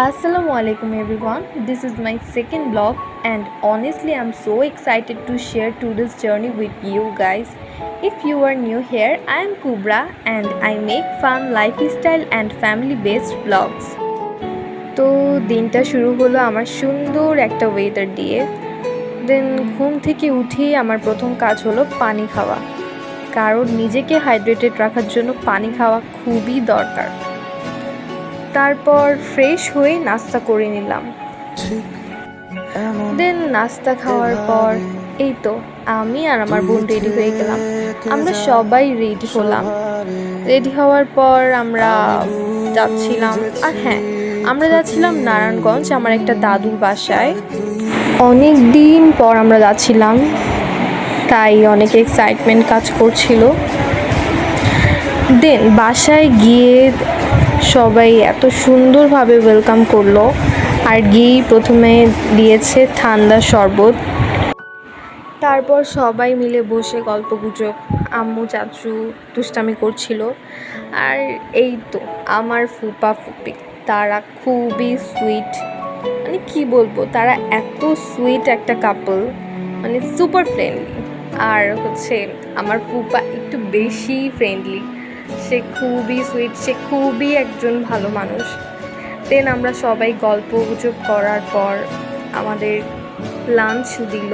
Assalamualaikum everyone. This is my second vlog and honestly I'm so excited to share today's journey with you guys. If you are new here, I am Kubra and I make fun lifestyle and family based vlogs. তো দিনটা শুরু হলো আমার সুন্দর একটা weather দিয়ে। দেন ঘুম থেকে উঠেই আমার প্রথম কাজ হলো পানি খাওয়া, কারণ নিজেকে হাইড্রেটেড রাখার জন্য পানি খাওয়া খুবই দরকার। তারপর ফ্রেশ হয়ে নাস্তা করে নিলাম। দেন নাস্তা খাওয়ার পর এই তো আমি আর আমার বোন রেডি হয়ে গেলাম। আমরা সবাই রেডি হলাম। রেডি হওয়ার পর আমরা যাচ্ছিলাম, আর হ্যাঁ, আমরা যাচ্ছিলাম নারায়ণগঞ্জ আমার একটা দাদুর বাসায়। অনেক দিন পর আমরা যাচ্ছিলাম, তাই অনেক এক্সাইটমেন্ট কাজ করছিল। দেন বাসায় গিয়ে সবাই এত সুন্দরভাবে ওয়েলকাম করলো, আর গিয়েই প্রথমে দিয়েছে ঠান্ডা শরবত। তারপর সবাই মিলে বসে গল্পগুজব, আম্মু চাচু দুষ্টামি করছিল। আর এই তো আমার ফুপা ফুপি, তারা খুবই সুইট, মানে কি বলবো, তারা এত সুইট একটা কাপল, মানে সুপার ফ্রেন্ডলি। আর হচ্ছে আমার ফুপা একটু বেশি ফ্রেন্ডলি, সে খুবই সুইট, সে খুবই একজন ভালো মানুষ। দেন আমরা সবাই গল্প গুজব করার পর আমাদের লাঞ্চ দিল।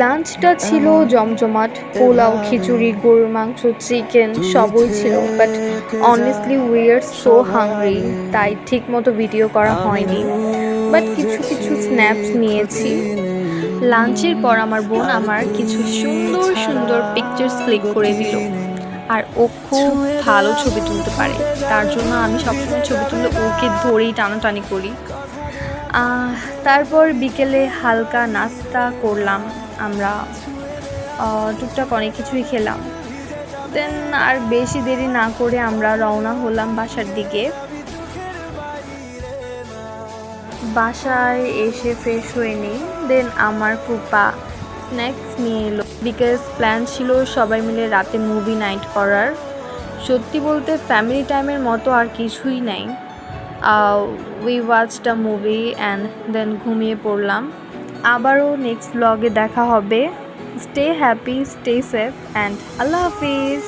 লাঞ্চটা ছিল জমজমাট, পোলাও, খিচুড়ি, গরুর মাংস, চিকেন সবই ছিল। But honestly we are so hungry, তাই ঠিক মতো ভিডিও করা হয়নি, বাট কিছু কিছু স্ন্যাপস নিয়েছি। লাঞ্চের পর আমার বোন আমার কিছু সুন্দর সুন্দর পিকচার্স ক্লিক করে দিল, আর ও খুব ভালো ছবি তুলতে পারে, তার জন্য আমি সবসময় ছবি তুললে ওকে ধরেই টানাটানি করি। তারপর বিকেলে হালকা নাস্তা করলাম আমরা, টুকটাক অনেক কিছুই খেলাম। দেন আর বেশি দেরি না করে আমরা রওনা হলাম বাসার দিকে। বাসায় এসে ফ্রেশ হয়ে নিই। দেন আমার ফুপা স্ন্যাক্স নিয়ে এলো, বিকজ প্ল্যান ছিল সবাই মিলে রাতে মুভি নাইট করার। সত্যি বলতে ফ্যামিলি টাইমের মতো আর কিছুই নাই। We watched a movie and then ঘুমিয়ে পড়লাম। আবারও নেক্সট ব্লগে দেখা হবে। Stay happy, stay safe and আল্লাহ হাফিজ।